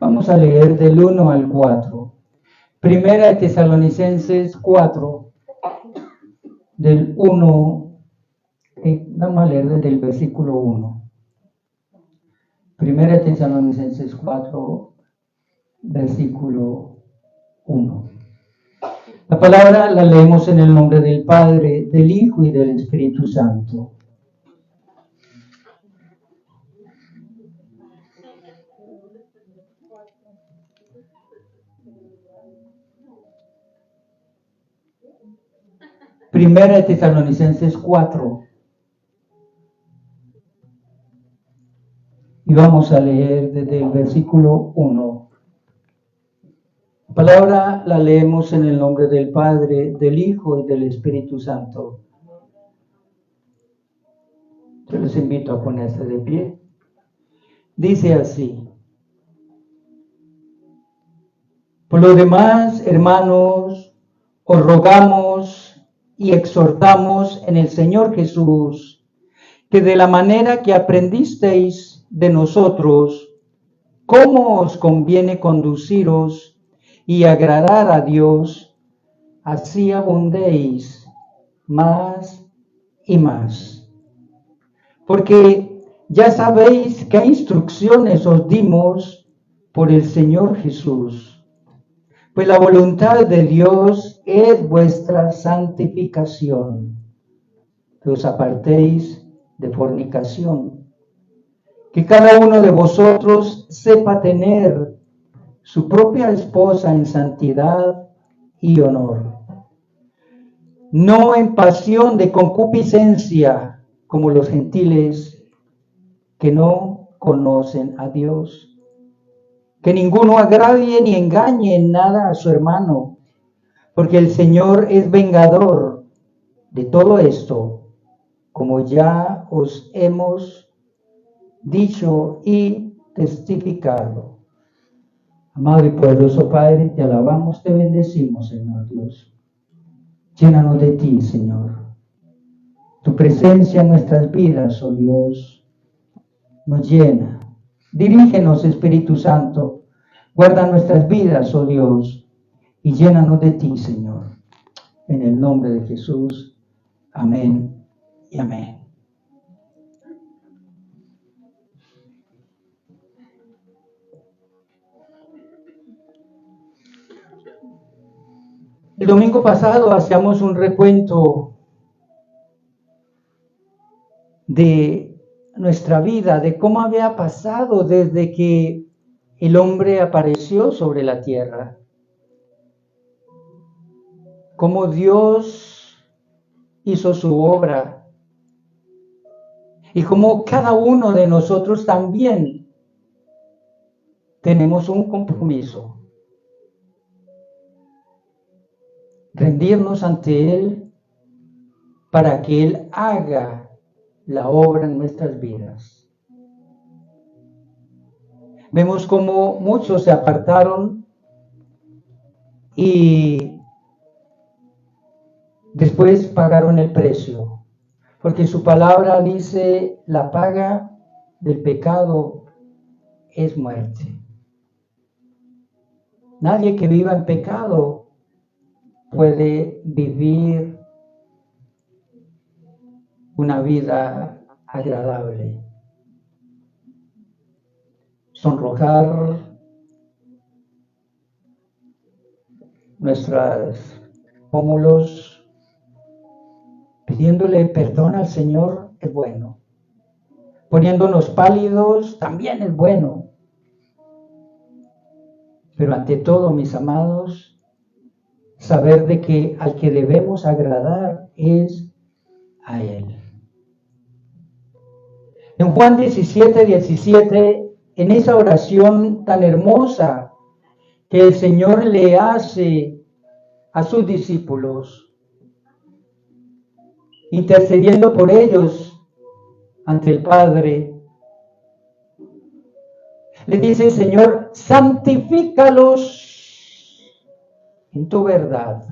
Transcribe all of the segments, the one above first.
Vamos a leer del 1 al 4. Primera de Tesalonicenses 4, del 1, vamos a leer desde el versículo 1. Primera de Tesalonicenses 4, versículo 1. La palabra la leemos en el nombre del Padre, del Hijo y del Espíritu Santo. Primera de Tesalonicenses 4. Y vamos a leer desde el versículo 1. La palabra la leemos en el nombre del Padre, del Hijo y del Espíritu Santo. Yo les invito a ponerse de pie. Dice así: por lo demás, hermanos, os rogamos y exhortamos en el Señor Jesús, que de la manera que aprendisteis de nosotros, cómo os conviene conduciros y agradar a Dios, así abundéis más y más. Porque ya sabéis qué instrucciones os dimos por el Señor Jesús. Pues la voluntad de Dios es vuestra santificación, que os apartéis de fornicación, que cada uno de vosotros sepa tener su propia esposa en santidad y honor, no en pasión de concupiscencia como los gentiles que no conocen a Dios. Que ninguno agravie ni engañe en nada a su hermano, porque el Señor es vengador de todo esto, como ya os hemos dicho y testificado. Amado y poderoso Padre, te alabamos, te bendecimos, Señor Dios. Llénanos de ti, Señor. Tu presencia en nuestras vidas, oh Dios, nos llena. Dirígenos, Espíritu Santo. Guarda nuestras vidas, oh Dios, y llénanos de ti, Señor. En el nombre de Jesús. Amén y amén. El domingo pasado hacíamos un recuento de nuestra vida, de cómo había pasado desde que el hombre apareció sobre la tierra. Cómo Dios hizo su obra y cómo cada uno de nosotros también tenemos un compromiso. Rendirnos ante Él para que Él haga la obra en nuestras vidas. Vemos cómo muchos se apartaron y después pagaron el precio, porque su palabra dice: la paga del pecado es muerte. Nadie que viva en pecado puede vivir una vida agradable. Sonrojar nuestros pómulos pidiéndole perdón al Señor es bueno. Poniéndonos pálidos también es bueno. Pero ante todo, mis amados, saber de que al que debemos agradar es a Él. En Juan 17, en esa oración tan hermosa que el Señor le hace a sus discípulos, intercediendo por ellos ante el Padre, le dice: Señor, santifícalos en tu verdad.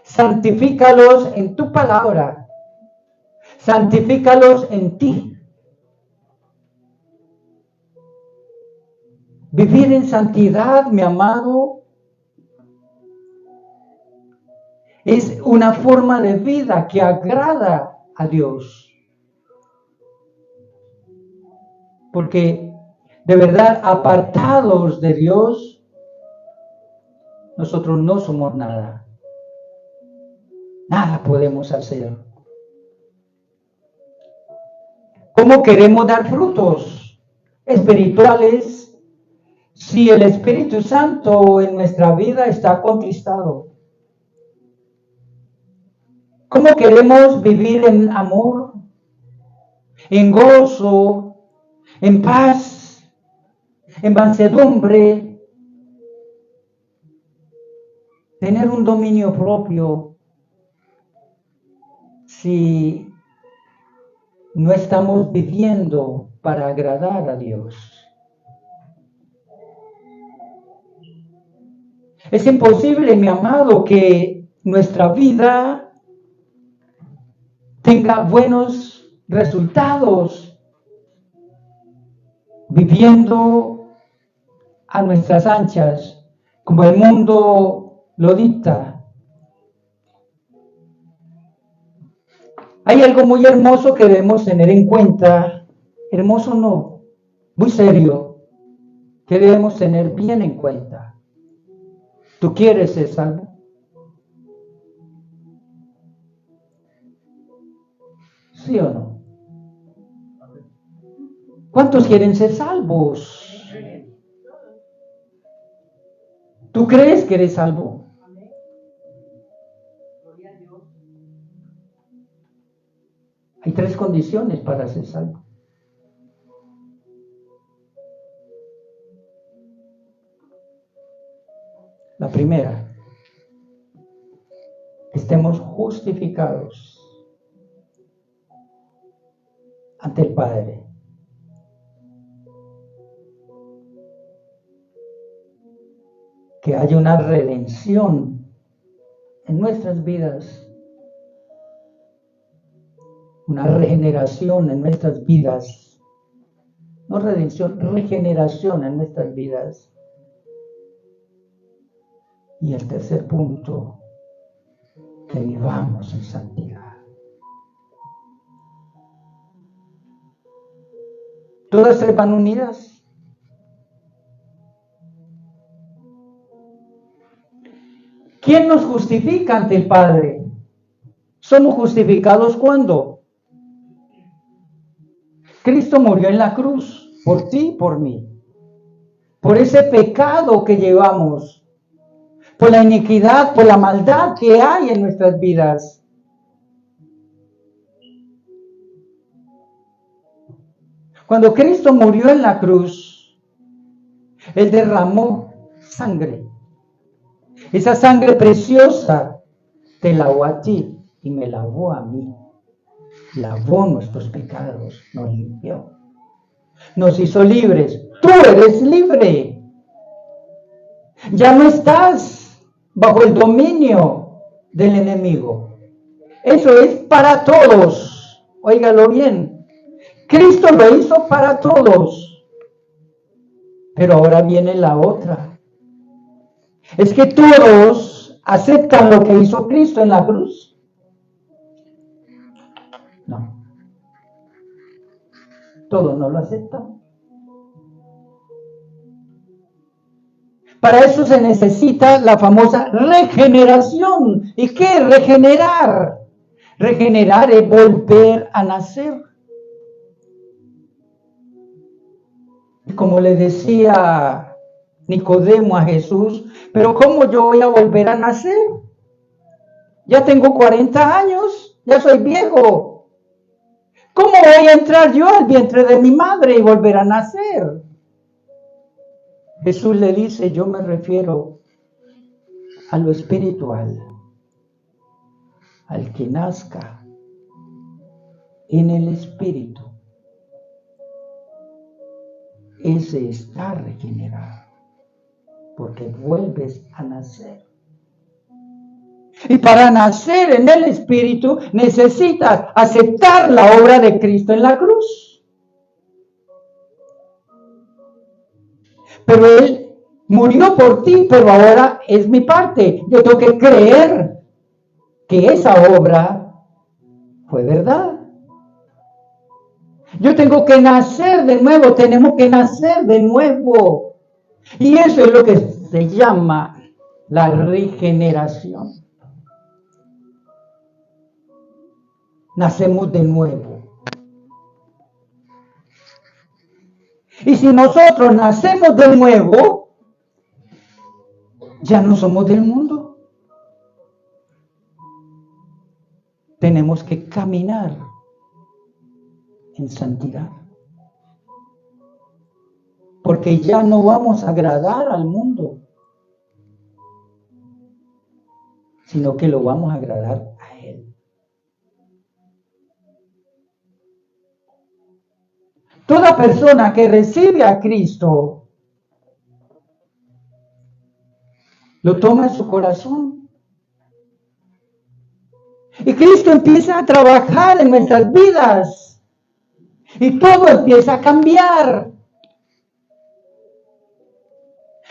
Santifícalos en tu palabra. Santifícalos en ti. Vivir en santidad, mi amado, es una forma de vida que agrada a Dios. Porque de verdad, apartados de Dios, nosotros no somos nada. Nada podemos hacer. ¿Cómo queremos dar frutos espirituales si el Espíritu Santo en nuestra vida está contristado? ¿Cómo queremos vivir en amor, en gozo, en paz, en mansedumbre, tener un dominio propio si no estamos viviendo para agradar a Dios? Es imposible, mi amado, que nuestra vida tenga buenos resultados viviendo a nuestras anchas, como el mundo lo dicta. Hay algo muy hermoso que debemos tener en cuenta, hermoso no, muy serio, que debemos tener bien en cuenta. ¿Tú quieres ser salvo? ¿Sí o no? ¿Cuántos quieren ser salvos? ¿Tú crees que eres salvo? Hay 3 condiciones para ser salvo. La primera, estemos justificados ante el Padre. Que haya una redención en nuestras vidas, una regeneración en nuestras vidas, no redención, regeneración en nuestras vidas. Y el tercer punto, que vivamos en santidad. Todas 3 van unidas. ¿Quién nos justifica ante el Padre? ¿Somos justificados cuándo? Cristo murió en la cruz, por ti y por mí. Por ese pecado que llevamos, por la iniquidad, por la maldad que hay en nuestras vidas. Cuando Cristo murió en la cruz, Él derramó sangre. Esa sangre preciosa te lavó a ti y me lavó a mí. Lavó nuestros pecados, nos limpió. Nos hizo libres. Tú eres libre. Ya no estás bajo el dominio del enemigo. Eso es para todos. Óigalo bien. Cristo lo hizo para todos. Pero ahora viene la otra. Es que todos aceptan lo que hizo Cristo en la cruz. No. Todos no lo aceptan. Para eso se necesita la famosa regeneración. ¿Y qué es regenerar? Regenerar es volver a nacer. Como le decía Nicodemo a Jesús, pero ¿cómo yo voy a volver a nacer? Ya tengo 40 años, ya soy viejo. ¿Cómo voy a entrar yo al vientre de mi madre y volver a nacer? Jesús le dice, yo me refiero a lo espiritual, al que nazca en el espíritu. Ese está regenerado, porque vuelves a nacer. Y para nacer en el Espíritu necesitas aceptar la obra de Cristo en la cruz. pero Él murió por ti, pero ahora es mi parte. Yo tengo que creer que esa obra fue verdad. Yo tengo que nacer de nuevo, tenemos que nacer de nuevo. Y eso es lo que se llama la regeneración. Nacemos de nuevo. Y si nosotros nacemos de nuevo, ya no somos del mundo. Tenemos que caminar en santidad. Porque ya no vamos a agradar al mundo, sino que lo vamos a agradar a Él. Toda persona que recibe a Cristo lo toma en su corazón. Y Cristo empieza a trabajar en nuestras vidas. Y todo empieza a cambiar.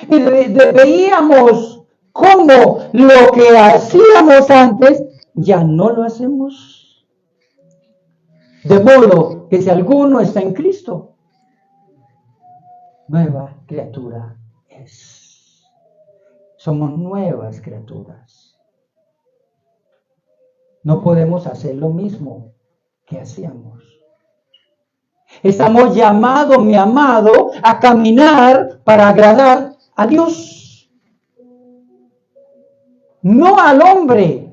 Y veíamos cómo lo que hacíamos antes ya no lo hacemos. De modo que si alguno está en Cristo, nueva criatura es. Somos nuevas criaturas. No podemos hacer lo mismo que hacíamos. Estamos llamados, mi amado, a caminar para agradar a Dios. No al hombre.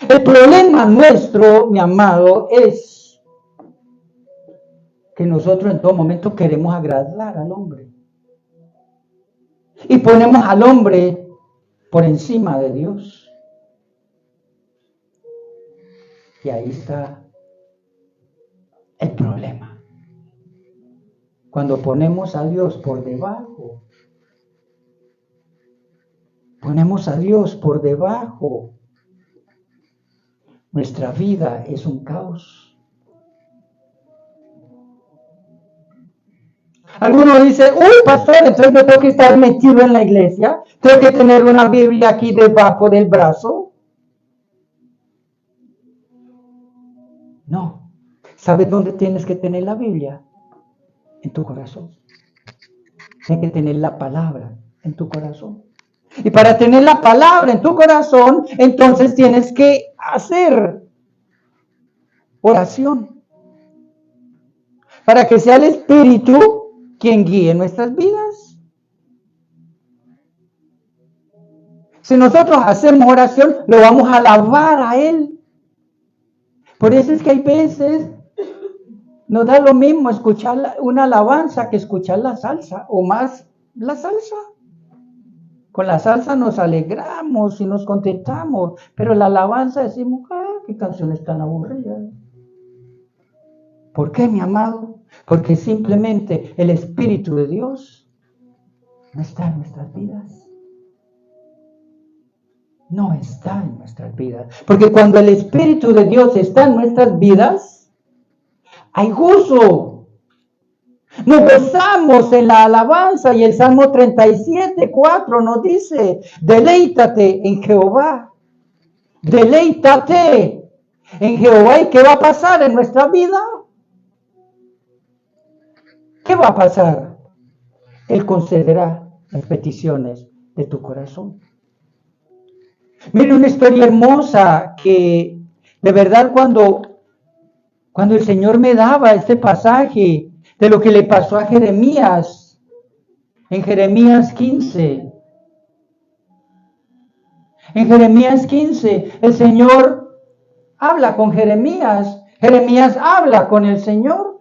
El problema nuestro, mi amado, es que nosotros en todo momento queremos agradar al hombre. Y ponemos al hombre por encima de Dios. Y ahí está el problema. Cuando ponemos a Dios por debajo, nuestra vida es un caos. Algunos dicen, uy, pastor, entonces no tengo que estar metido en la iglesia, tengo que tener una Biblia aquí debajo del brazo. No. ¿Sabes dónde tienes que tener la Biblia? En tu corazón. Tienes que tener la palabra en tu corazón. Y para tener la palabra en tu corazón, entonces tienes que hacer oración. Para que sea el Espíritu quien guíe nuestras vidas. Si nosotros hacemos oración, lo vamos a alabar a Él. Por eso es que hay veces nos da lo mismo escuchar una alabanza que escuchar la salsa, o más la salsa. Con la salsa nos alegramos y nos contentamos, pero la alabanza decimos, qué canciones tan aburridas. ¿Por qué, mi amado? Porque simplemente el Espíritu de Dios no está en nuestras vidas. No está en nuestras vidas. Porque cuando el Espíritu de Dios está en nuestras vidas, hay gozo. Nos gozamos en la alabanza y el Salmo 37:4 nos dice, deleítate en Jehová. Deleítate en Jehová. ¿Y qué va a pasar en nuestra vida? ¿Qué va a pasar? Él concederá las peticiones de tu corazón. Mira una historia hermosa que de verdad cuando el Señor me daba este pasaje de lo que le pasó a Jeremías, en Jeremías 15. En Jeremías 15, el Señor habla con Jeremías. Jeremías habla con el Señor.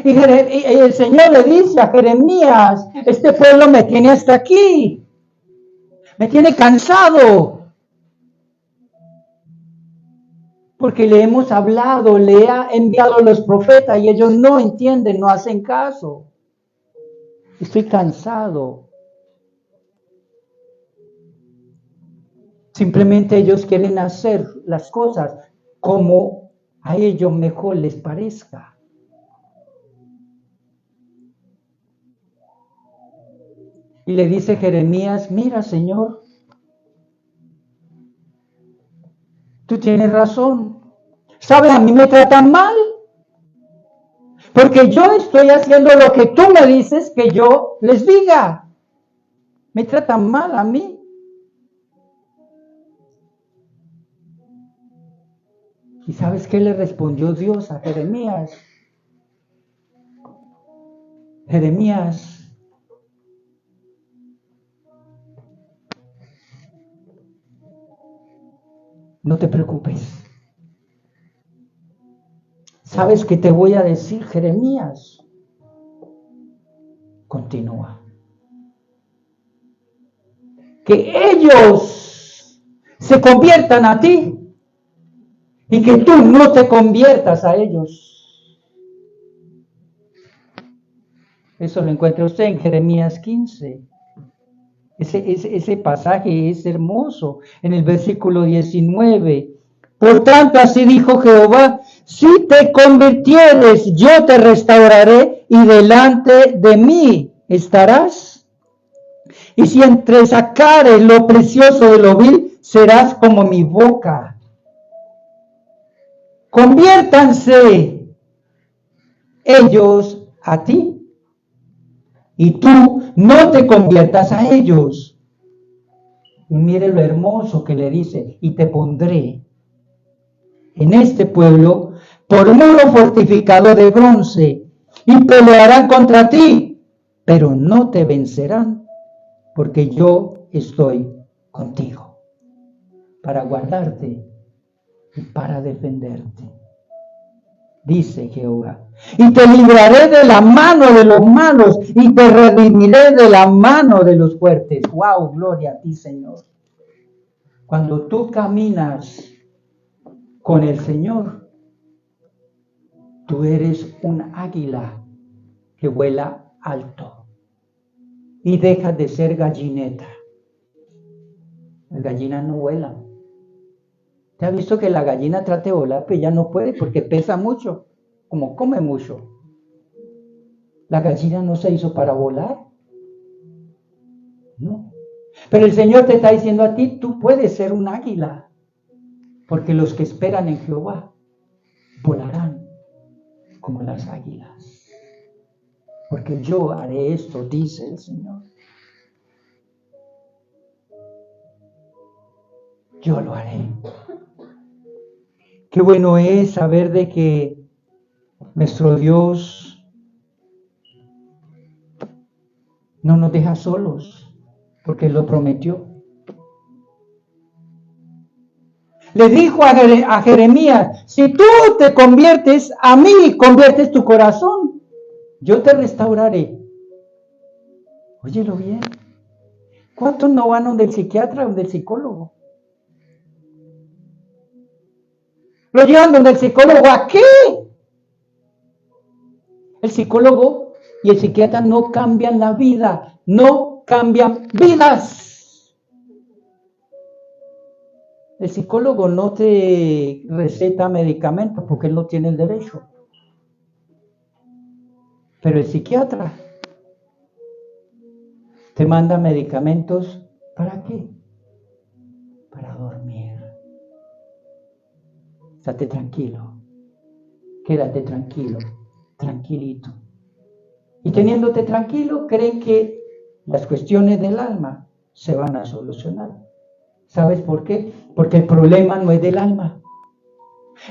Y el Señor le dice a Jeremías, este pueblo me tiene hasta aquí. Me tiene cansado. Porque le hemos hablado, le ha enviado a los profetas y ellos no entienden, no hacen caso. Estoy cansado. Simplemente ellos quieren hacer las cosas como a ellos mejor les parezca. Y le dice Jeremías, mira, Señor, tú tienes razón. ¿Sabes? A mí me tratan mal. Porque yo estoy haciendo lo que tú me dices que yo les diga. Me tratan mal a mí. ¿Y sabes qué le respondió Dios a Jeremías? Jeremías, no te preocupes. ¿Sabes qué te voy a decir, Jeremías? Continúa. Que ellos se conviertan a ti y que tú no te conviertas a ellos. Eso lo encuentra usted en Jeremías 15. Ese pasaje es hermoso. En el versículo 19. Por tanto, así dijo Jehová, si te convirtieres, yo te restauraré y delante de mí estarás. Y si entresacares lo precioso de lo vil, serás como mi boca. Conviértanse ellos a ti y tú no te conviertas a ellos. Y mire lo hermoso que le dice, y te pondré en este pueblo por muro fortificado de bronce, y pelearán contra ti, pero no te vencerán, porque yo estoy contigo, para guardarte y para defenderte, dice Jehová. Y te libraré de la mano de los malos, y te redimiré de la mano de los fuertes. ¡Wow! Gloria a ti, Señor. Cuando tú caminas con el Señor, tú eres un águila que vuela alto y dejas de ser gallineta. Las gallinas no vuelan. ¿Te has visto que la gallina trata de volar, pero ya no puede porque pesa mucho, como come mucho? La gallina no se hizo para volar. No. Pero el Señor te está diciendo a ti, tú puedes ser un águila, porque los que esperan en Jehová volarán como las águilas. Porque yo haré esto, dice el Señor. Yo lo haré. Qué bueno es saber de que nuestro Dios no nos deja solos, porque lo prometió. Le dijo a Jeremías, si tú te conviertes a mí, conviertes tu corazón, yo te restauraré. Óyelo bien. ¿Cuántos no van donde el psiquiatra o donde el psicólogo? Lo llevan donde el psicólogo, ¿a qué? El psicólogo y el psiquiatra no cambian la vida, no cambian vidas. El psicólogo no te receta medicamentos porque él no tiene el derecho. Pero el psiquiatra te manda medicamentos, ¿para qué? Para dormir. Estate tranquilo, quédate tranquilo, tranquilito. Y teniéndote tranquilo, creen que las cuestiones del alma se van a solucionar. ¿Sabes por qué? Porque el problema no es del alma.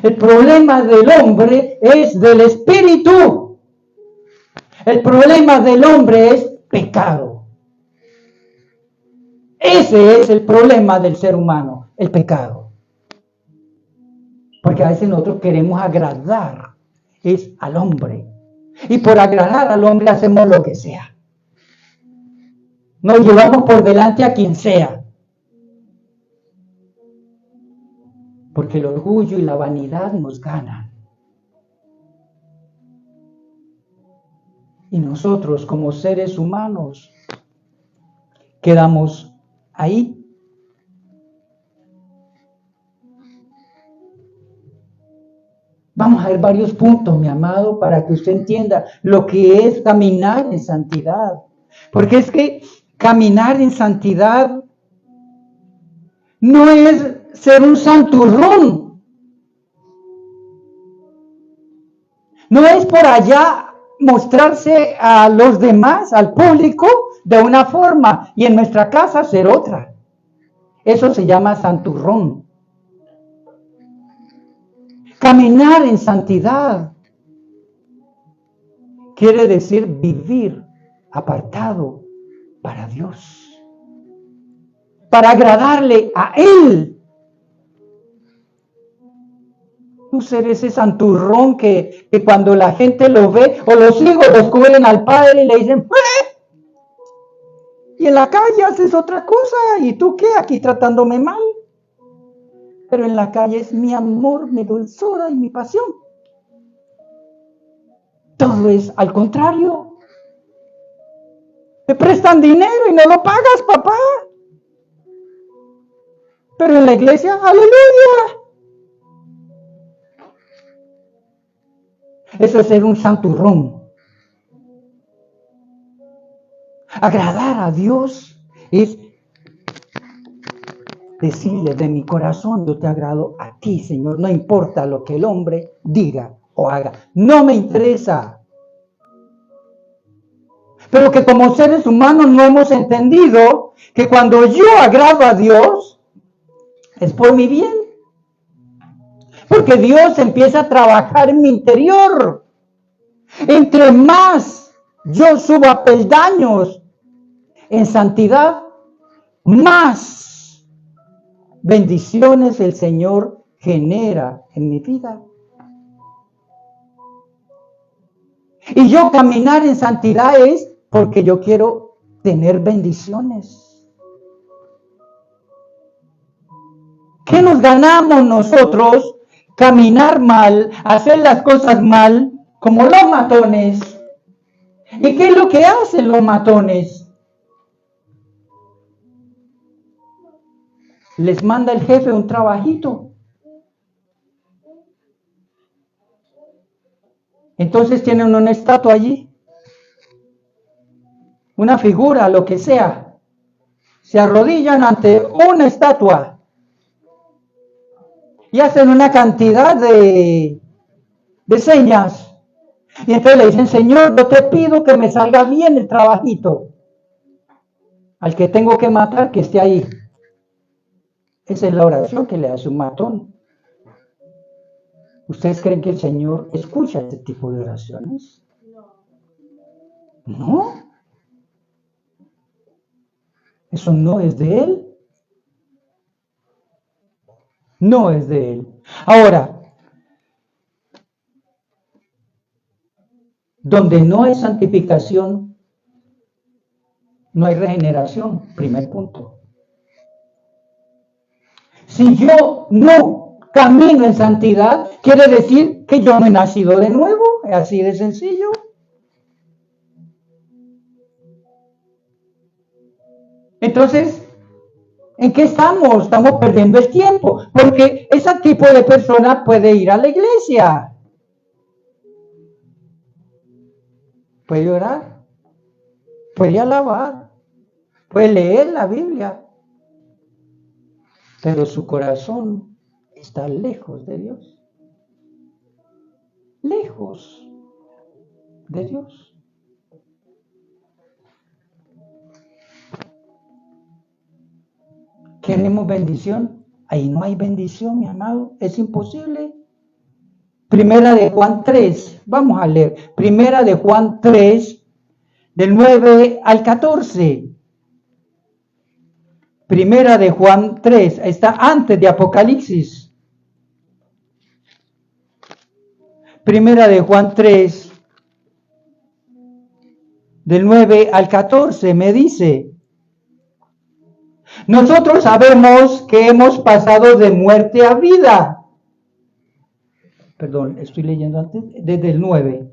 El problema del hombre es del espíritu. El problema del hombre es pecado. Ese es el problema del ser humano, el pecado. Porque a veces nosotros queremos agradar al hombre. Y por agradar al hombre hacemos lo que sea. Nos llevamos por delante a quien sea. Porque el orgullo y la vanidad nos ganan. Y nosotros como seres humanos quedamos ahí. Vamos a ver varios puntos, mi amado, para que usted entienda lo que es caminar en santidad. Porque es que Caminar en santidad no es ser un santurrón. No es por allá mostrarse a los demás, al público, de una forma y en nuestra casa ser otra. Eso se llama santurrón. Caminar en santidad quiere decir vivir apartado para Dios, para agradarle a Él. No ser ese santurrón que cuando la gente lo ve o los hijos descubren al padre y le dicen ¡eh! Y en la calle haces otra cosa y tú qué, aquí tratándome mal. Pero en la calle es mi amor, mi dulzura y mi pasión. Todo es al contrario. Te prestan dinero y no lo pagas, papá. Pero en la iglesia, aleluya. Eso es ser un santurrón. Agradar a Dios es decirle de mi corazón, yo te agrado a ti, Señor. No importa lo que el hombre diga o haga. No me interesa. Pero que como seres humanos no hemos entendido que cuando yo agrado a Dios, es por mi bien. Porque Dios empieza a trabajar en mi interior. Entre más yo suba peldaños en santidad, más bendiciones el Señor genera en mi vida. Y yo caminar en santidad es porque yo quiero tener bendiciones. ¿Qué nos ganamos nosotros? Caminar mal, hacer las cosas mal, como los matones. ¿Y qué es lo que hacen los matones? Les manda el jefe un trabajito. Entonces tienen una estatua allí, una figura, lo que sea. Se arrodillan ante una estatua y hacen una cantidad de señas. Y entonces le dicen, Señor, yo te pido que me salga bien el trabajito. Al que tengo que matar, que esté ahí. Esa es la oración que le hace un matón. ¿Ustedes creen que el Señor escucha este tipo de oraciones? No. Eso no es de Él. No es de Él. Ahora, donde no hay santificación, no hay regeneración. Primer punto. Si yo no camino en santidad, quiere decir que yo no he nacido de nuevo. Es así de sencillo. Entonces, ¿en qué estamos? Estamos perdiendo el tiempo, porque ese tipo de persona puede ir a la iglesia, puede orar, puede alabar, puede leer la Biblia, pero su corazón está lejos de Dios. Lejos de Dios. ¿Queremos bendición? Ahí no hay bendición, mi amado. Es imposible. Primera de Juan 3. Vamos a leer. Primera de Juan 3, del 9 al 14. Primera de Juan 3. Está antes de Apocalipsis. Primera de Juan 3, del 9 al 14, me dice: nosotros sabemos que hemos pasado de muerte a vida. Perdón, estoy leyendo antes, desde el 9.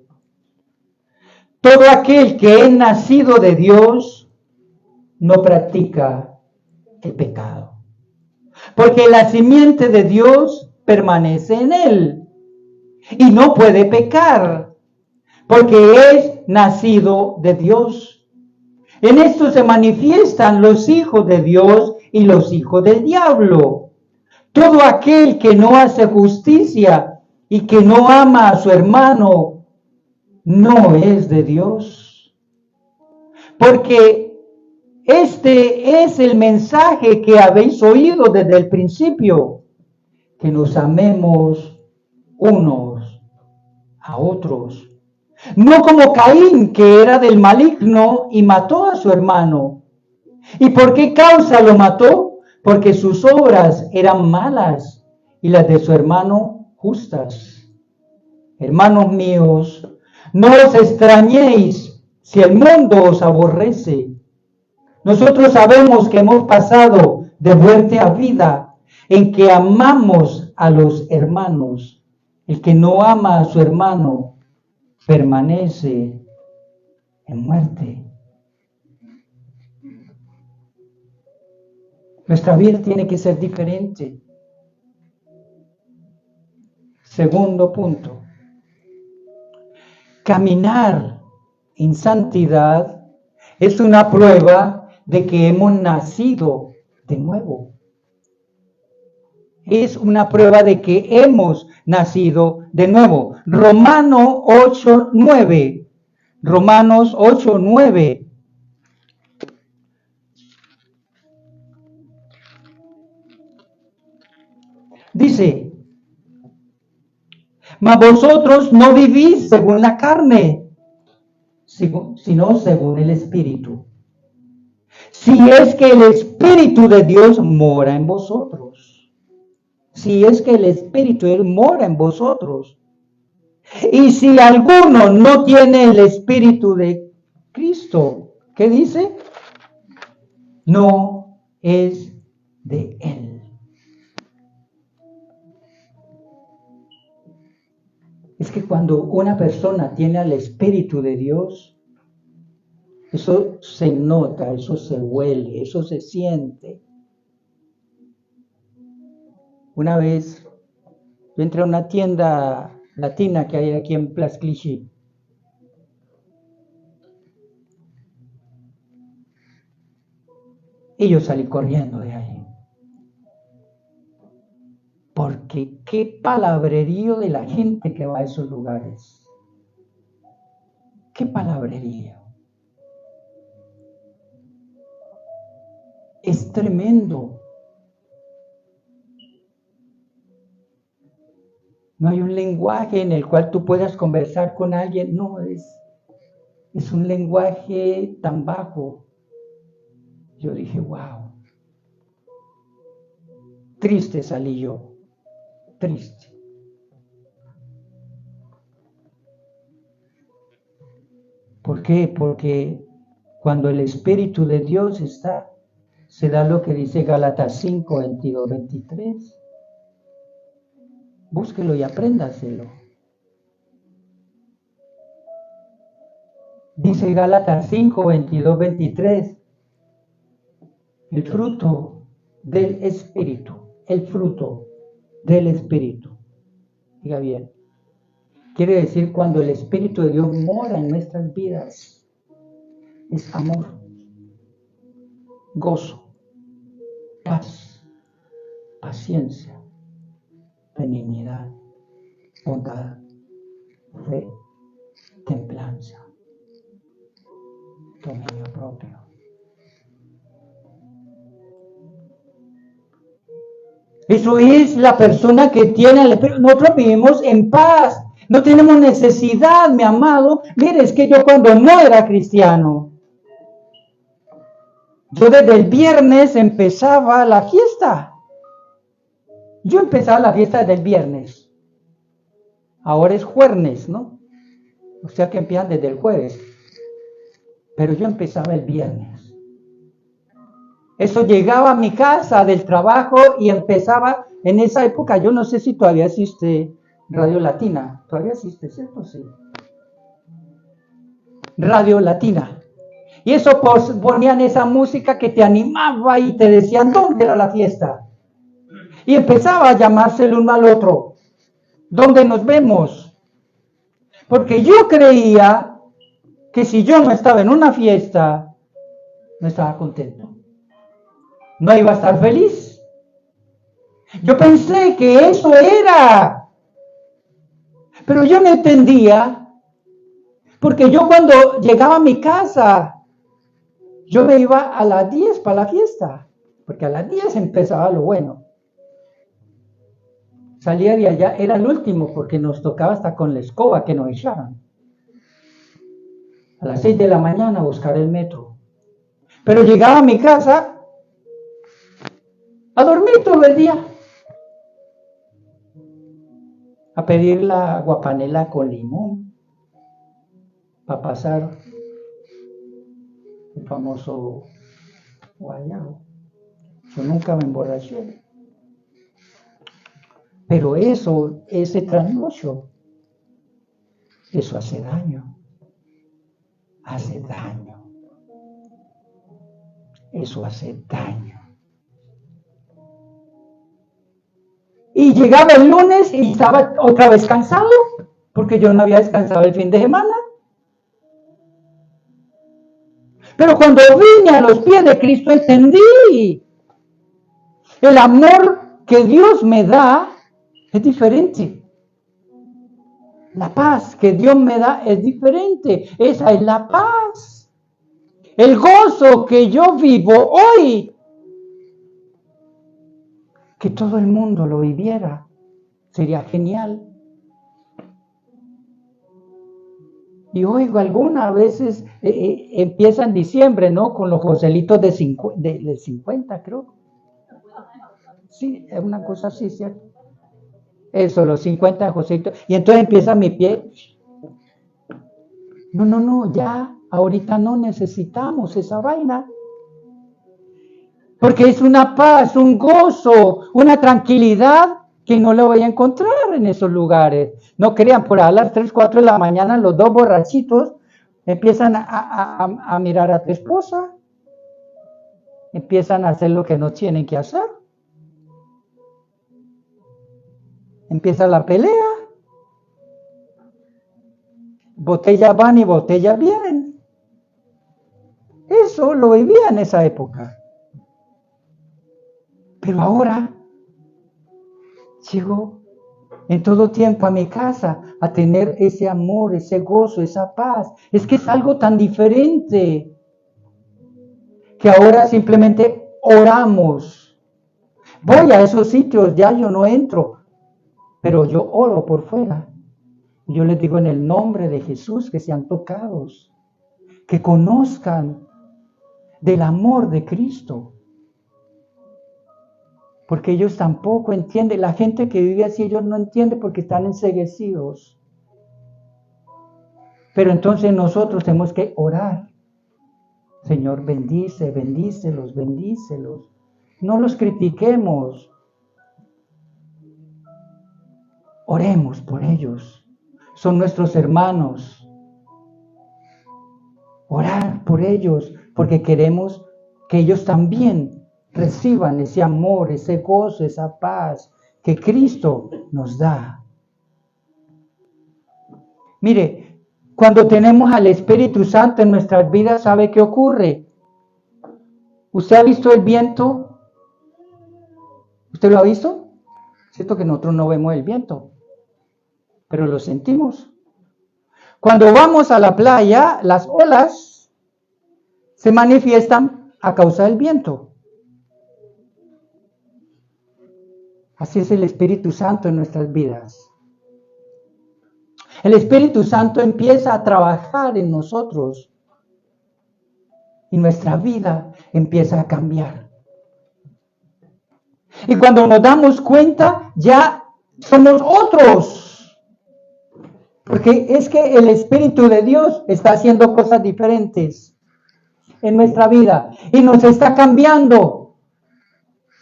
Todo aquel que es nacido de Dios no practica el pecado, porque la simiente de Dios permanece en él y no puede pecar, porque es nacido de Dios. En esto se manifiestan los hijos de Dios y los hijos del diablo. Todo aquel que no hace justicia y que no ama a su hermano, no es de Dios. Porque este es el mensaje que habéis oído desde el principio, que nos amemos unos a otros. No como Caín, que era del maligno y mató a su hermano. ¿Y por qué causa lo mató? Porque sus obras eran malas y las de su hermano justas. Hermanos míos, no os extrañéis si el mundo os aborrece. Nosotros sabemos que hemos pasado de muerte a vida, en que amamos a los hermanos. El que no ama a su hermano permanece en muerte. Nuestra vida tiene que ser diferente. Segundo punto. Caminar en santidad es una prueba de que hemos nacido de nuevo. Es una prueba de que hemos nacido de nuevo. Romanos 8:9. Romanos 8:9. Dice: mas vosotros no vivís según la carne, sino según el Espíritu. Si es que el Espíritu de Dios mora en vosotros. Si es que el Espíritu de Dios mora en vosotros. Y si alguno no tiene el Espíritu de Cristo, ¿qué dice? No es de Él. Es que cuando una persona tiene al Espíritu de Dios, eso se nota, eso se huele, eso se siente. Una vez yo entré a una tienda latina que hay aquí en Place Clichy. Y yo salí corriendo de ahí. Porque qué palabrerío de la gente que va a esos lugares. Qué palabrerío. Es tremendo. No hay un lenguaje en el cual tú puedas conversar con alguien. No, es un lenguaje tan bajo. Yo dije, wow. Triste salí yo. Triste. ¿Por qué? Porque cuando el Espíritu de Dios está, se da lo que dice Gálatas 5, 22, 23. Búsquelo y apréndaselo. Dice Gálatas 5, 22, 23. El fruto del Espíritu. El fruto del Espíritu. Diga bien. Quiere decir cuando el Espíritu de Dios mora en nuestras vidas. Es amor, gozo, paz, paciencia, benignidad, bondad, fe, templanza, dominio propio. Eso es la persona que tiene el Espíritu. Nosotros vivimos en paz. No tenemos necesidad, mi amado. Mire, es que yo cuando no era cristiano, yo desde el viernes empezaba la fiesta. Yo empezaba la fiesta desde el viernes. Ahora es jueves, ¿no? O sea que empiezan desde el jueves. Pero yo empezaba el viernes. Eso llegaba a mi casa del trabajo y empezaba en esa época. Yo no sé si todavía existe Radio Latina. Todavía existe, ¿cierto? Sí. Radio Latina. Y eso ponían esa música que te animaba y te decían dónde era la fiesta. Y empezaba a llamarse el uno al otro. ¿Dónde nos vemos? Porque yo creía que si yo no estaba en una fiesta, no estaba contento. No iba a estar feliz. Yo pensé que eso era. Pero yo no entendía. Porque yo cuando llegaba a mi casa, yo me iba a las 10 para la fiesta. Porque a las 10 empezaba lo bueno. Salía de allá, era el último, porque nos tocaba hasta con la escoba que nos echaban. A las 6 de la mañana a buscar el metro. Pero llegaba a mi casa a dormir todo el día. A pedir la aguapanela con limón. Para pasar el famoso guayabo. Yo nunca me emborraché. Pero eso, ese trasnocho, eso hace daño. Hace daño. Eso hace daño. Y llegaba el lunes y estaba otra vez cansado, porque yo no había descansado el fin de semana. Pero cuando vine a los pies de Cristo entendí el amor que Dios me da es diferente. La paz que Dios me da es diferente. Esa es la paz. El gozo que yo vivo hoy, que todo el mundo lo viviera, sería genial. Y oigo, algunas veces empieza en diciembre, ¿no? Con los Joselitos de 50, creo. Sí, es una cosa así, ¿cierto? Eso, los 50 Joselitos. Y entonces empieza mi pie. No, ya, ahorita no necesitamos esa vaina. Porque es una paz, un gozo, una tranquilidad que no lo voy a encontrar en esos lugares. No crean, por a las 3, 4 de la mañana los dos borrachitos empiezan a mirar a tu esposa, empiezan a hacer lo que no tienen que hacer. Empieza la pelea. Botellas van y botellas vienen. Eso lo vivía en esa época. Pero ahora llego en todo tiempo a mi casa a tener ese amor, ese gozo, esa paz. Es que es algo tan diferente que ahora simplemente oramos. Voy a esos sitios, ya yo no entro, pero yo oro por fuera. Yo les digo en el nombre de Jesús que sean tocados, que conozcan del amor de Cristo. Porque ellos tampoco entienden. La gente que vive así, ellos no entienden porque están enceguecidos. Pero entonces nosotros tenemos que orar. Señor, bendícelos. No los critiquemos. Oremos por ellos. Son nuestros hermanos. Orar por ellos porque queremos que ellos también reciban ese amor, ese gozo, esa paz que Cristo nos da. Mire, cuando tenemos al Espíritu Santo en nuestras vidas, ¿sabe qué ocurre? ¿Usted ha visto el viento? ¿Usted lo ha visto? Cierto que nosotros no vemos el viento, pero lo sentimos. Cuando vamos a la playa, las olas se manifiestan a causa del viento. Así es el Espíritu Santo en nuestras vidas. El Espíritu Santo empieza a trabajar en nosotros y nuestra vida empieza a cambiar. Y cuando nos damos cuenta, ya somos otros. Porque es que el Espíritu de Dios está haciendo cosas diferentes en nuestra vida y nos está cambiando.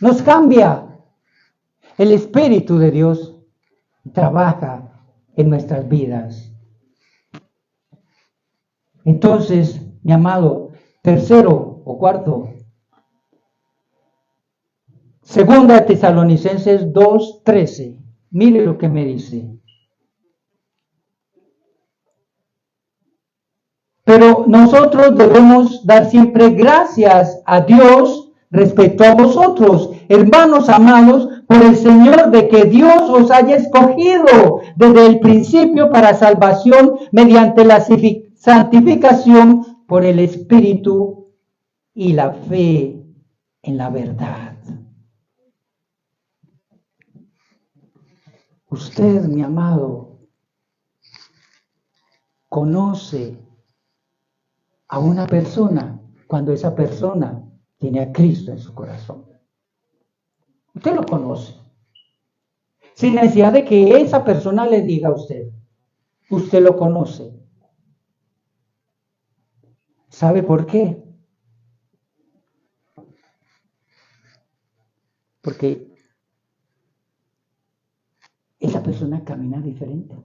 Nos cambia. El Espíritu de Dios trabaja en nuestras vidas. Entonces, mi amado, tercero o cuarto, segunda de Tesalonicenses 2:13. Mire lo que me dice. Pero nosotros debemos dar siempre gracias a Dios respecto a vosotros, hermanos amados, por el Señor, de que Dios os haya escogido desde el principio para salvación mediante la santificación por el Espíritu y la fe en la verdad. Usted, mi amado, conoce a una persona cuando esa persona tiene a Cristo en su corazón. Usted lo conoce. Sin necesidad de que esa persona le diga a usted. Usted lo conoce. ¿Sabe por qué? Porque esa persona camina diferente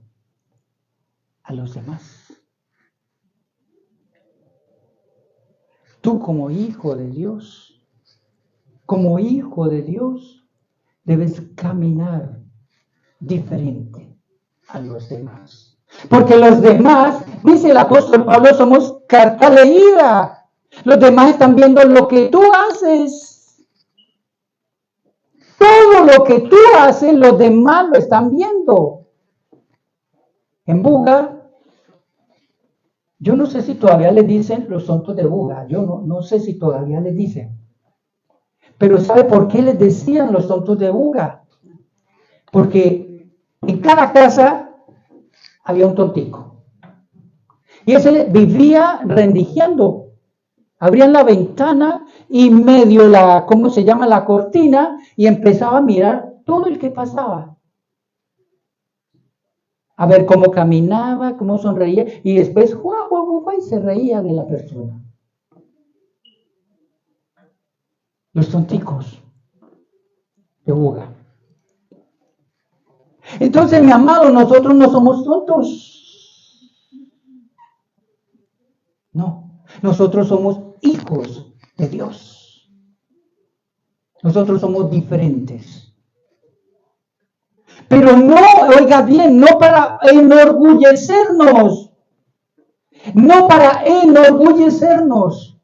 a los demás. Tú como hijo de Dios, debes caminar diferente a los demás. Porque los demás, dice el apóstol Pablo, somos carta leída. Los demás están viendo lo que tú haces. Todo lo que tú haces, los demás lo están viendo. En Buga, yo no sé si todavía les dicen los tontos de Buga. Yo no sé si todavía les dicen. Pero ¿sabe por qué les decían los tontos de Buga? Porque en cada casa había un tontico. Y ese vivía rendigiando. Abrían la ventana y medio la cortina, y empezaba a mirar todo el que pasaba. A ver cómo caminaba, cómo sonreía, y después y se reía de la persona. Los tonticos de Buga. Entonces, mi amado, nosotros no somos tontos. No, nosotros somos hijos de Dios. Nosotros somos diferentes. Pero no, oiga bien, no para enorgullecernos. No para enorgullecernos.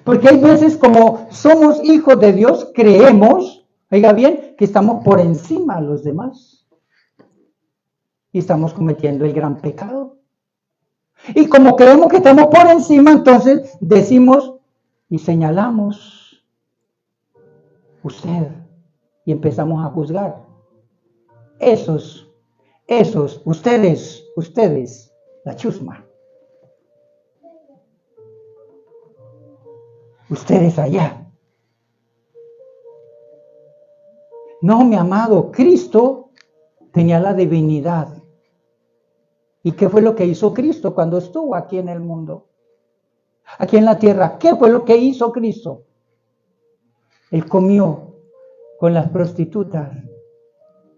Porque hay veces, como somos hijos de Dios, creemos, oiga bien, que estamos por encima de los demás. Y estamos cometiendo el gran pecado. Y como creemos que estamos por encima, entonces decimos y señalamos usted y empezamos a juzgar. Ustedes, la chusma. Ustedes allá. No, mi amado, Cristo tenía la divinidad. ¿Y qué fue lo que hizo Cristo cuando estuvo aquí en el mundo? Aquí en la tierra. ¿Qué fue lo que hizo Cristo? Él comió con las prostitutas.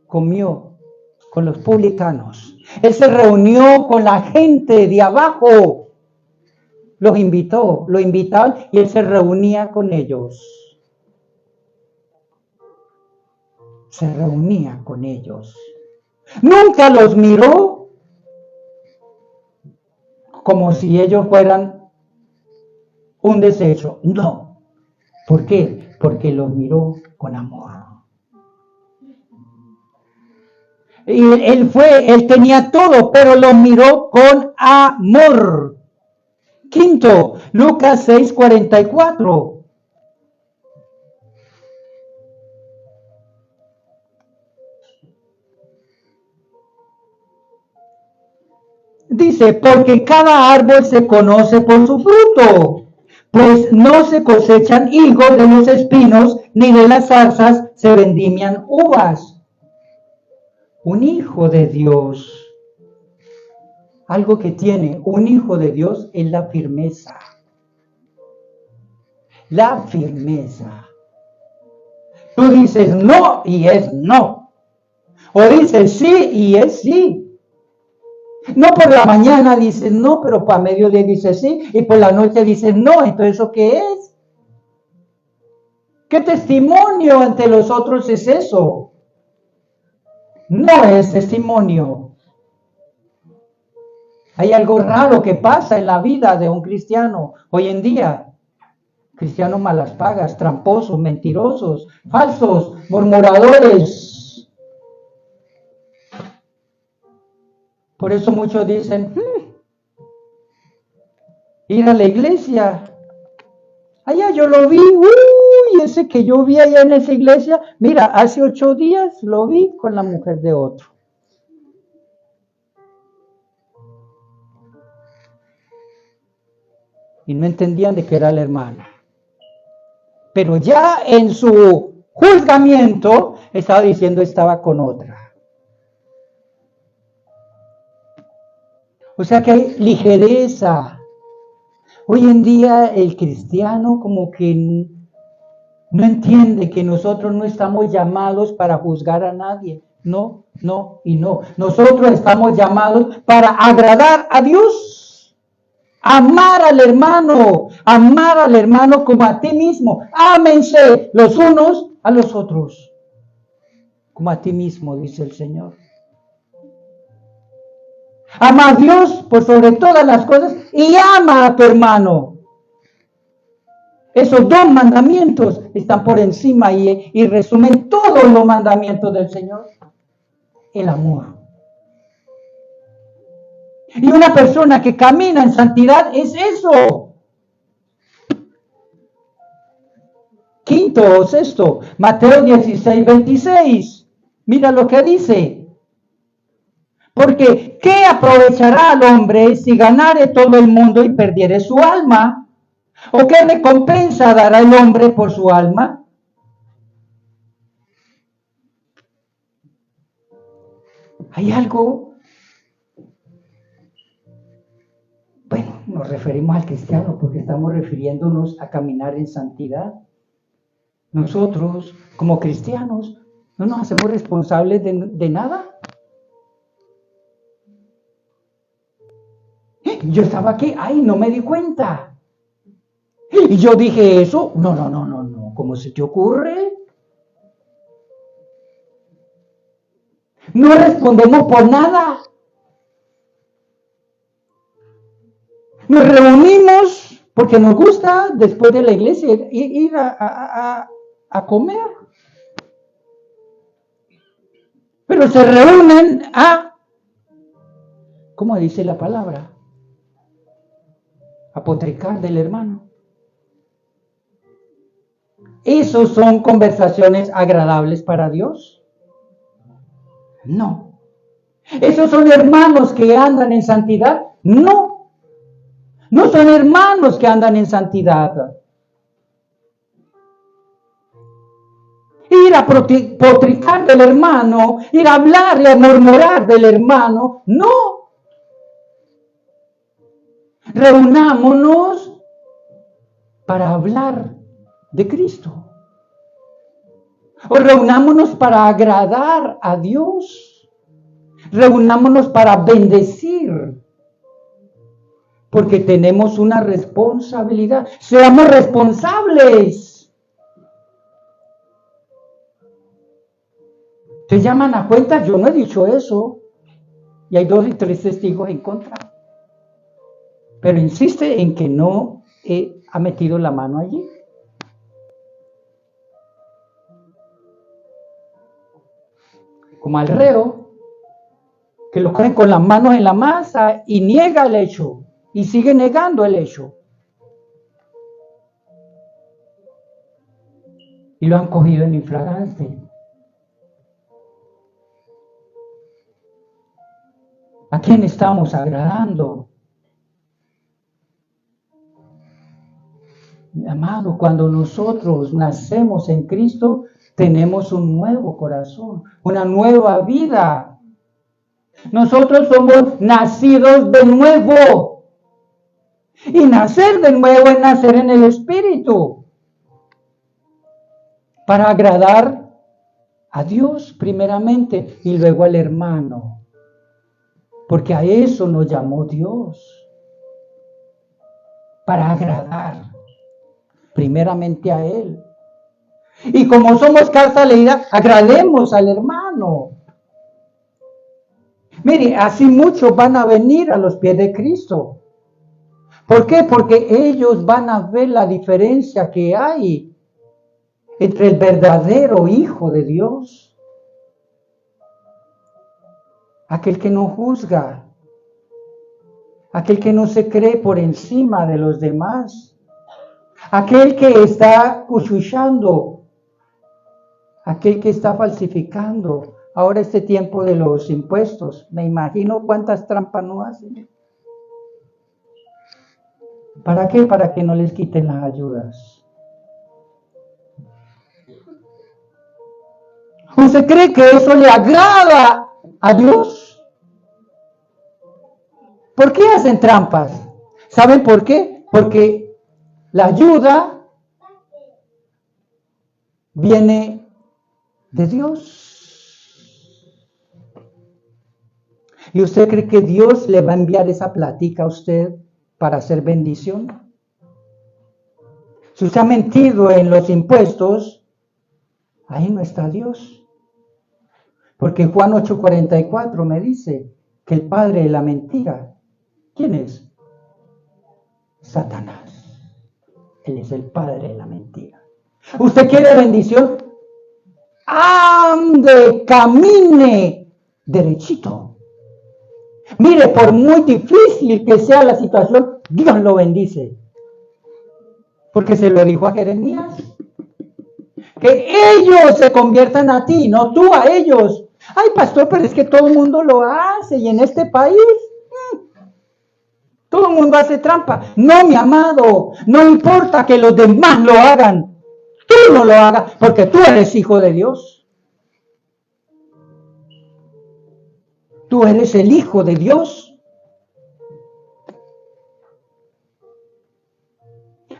Comió con los publicanos. Él se reunió con la gente de abajo. Los invitó, lo invitaban y él se reunía con ellos. Se reunía con ellos. Nunca los miró como si ellos fueran un desecho. No. ¿Por qué? Porque los miró con amor. Y él tenía todo, pero los miró con amor. Quinto, Lucas 6:44. Dice, porque cada árbol se conoce por su fruto, pues no se cosechan higos de los espinos, ni de las zarzas se vendimian uvas. Un hijo de Dios, algo que tiene un hijo de Dios es la firmeza. La firmeza. Tú dices no y es no. O dices sí y es sí. No por la mañana dices no, pero para mediodía dices sí, y por la noche dices no. Entonces, ¿eso qué es? ¿Qué testimonio ante los otros es eso? No es testimonio. Hay algo raro que pasa en la vida de un cristiano hoy en día. Cristianos malas pagas, tramposos, mentirosos, falsos, murmuradores. Por eso muchos dicen, ir a la iglesia. Allá yo lo vi, ese que yo vi allá en esa iglesia, mira, hace 8 días lo vi con la mujer de otro. Y no entendían de qué era el hermano. Pero ya en su juzgamiento estaba diciendo estaba con otra. O sea que hay ligereza. Hoy en día el cristiano como que no entiende que nosotros no estamos llamados para juzgar a nadie. No, no y no. Nosotros estamos llamados para agradar a Dios. Amar al hermano como a ti mismo. Ámense los unos a los otros. Como a ti mismo, dice el Señor. Ama a Dios por sobre todas las cosas y ama a tu hermano. Esos 2 mandamientos están por encima y resumen todos los mandamientos del Señor. El amor. Y una persona que camina en santidad es eso. Quinto o sexto, Mateo 16:26. Mira lo que dice. Porque, ¿qué aprovechará al hombre si ganare todo el mundo y perdiere su alma? ¿O qué recompensa dará el hombre por su alma? Hay algo. Bueno, nos referimos al cristiano porque estamos refiriéndonos a caminar en santidad. Nosotros, como cristianos, no nos hacemos responsables de nada. Yo estaba aquí, no me di cuenta. Y yo dije eso, no, ¿cómo se te ocurre? No respondemos por nada. Nos reunimos porque nos gusta después de la iglesia ir a comer. Pero se reúnen ¿cómo dice la palabra? Apotricar del hermano. ¿Esos son conversaciones agradables para Dios? No. ¿Esos son hermanos que andan en santidad? No. No son hermanos que andan en santidad. Ir a potricar del hermano, ir a hablar y a murmurar del hermano, no. Reunámonos para hablar de Cristo. O reunámonos para agradar a Dios. Reunámonos para bendecir. Porque tenemos una responsabilidad. Seamos responsables. Te llaman a cuenta, yo no he dicho eso. Y hay 2 y 3 testigos en contra. Pero insiste en que no ha metido la mano allí. Como al reo, que lo cogen con las manos en la masa y niega el hecho. Y sigue negando el hecho. Y lo han cogido en infragante. ¿A quién estamos agradando? Mi amado, cuando nosotros nacemos en Cristo, tenemos un nuevo corazón, una nueva vida. Nosotros somos nacidos de nuevo. Y nacer de nuevo es nacer en el Espíritu. Para agradar a Dios primeramente y luego al hermano. Porque a eso nos llamó Dios. Para agradar primeramente a Él. Y como somos carta leída, agrademos al hermano. Mire, así muchos van a venir a los pies de Cristo. ¿Por qué? Porque ellos van a ver la diferencia que hay entre el verdadero Hijo de Dios, aquel que no juzga, aquel que no se cree por encima de los demás, aquel que está cuchuchando, aquel que está falsificando. Ahora este tiempo de los impuestos, me imagino cuántas trampas no hacen. ¿Para qué? Para que no les quiten las ayudas. ¿Usted cree que eso le agrada a Dios? ¿Por qué hacen trampas? ¿Saben por qué? Porque la ayuda viene de Dios. ¿Y usted cree que Dios le va a enviar esa plática a usted para hacer bendición? Si usted ha mentido en los impuestos, ahí no está Dios. Porque Juan 8:44 me dice que el padre de la mentira, ¿quién es? Satanás. Él es el padre de la mentira. ¿Usted quiere bendición? Ande, camine derechito. Mire, por muy difícil que sea la situación, Dios lo bendice. Porque se lo dijo a Jeremías. Que ellos se conviertan a ti, no tú a ellos. Ay, pastor, pero es que todo el mundo lo hace y en este país todo el mundo hace trampa. No, mi amado, no importa que los demás lo hagan. Tú no lo hagas porque tú eres hijo de Dios. Tú eres el hijo de Dios.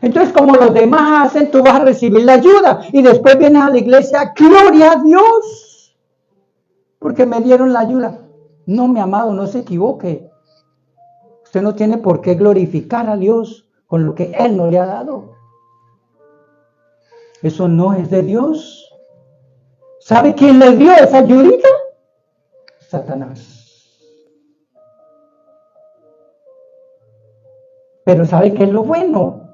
Entonces, como los demás hacen, tú vas a recibir la ayuda. Y después vienes a la iglesia, ¡gloria a Dios! Porque me dieron la ayuda. No, mi amado, no se equivoque. Usted no tiene por qué glorificar a Dios con lo que Él no le ha dado. Eso no es de Dios. ¿Sabe quién le dio esa ayudita? Satanás. Pero ¿sabe qué es lo bueno?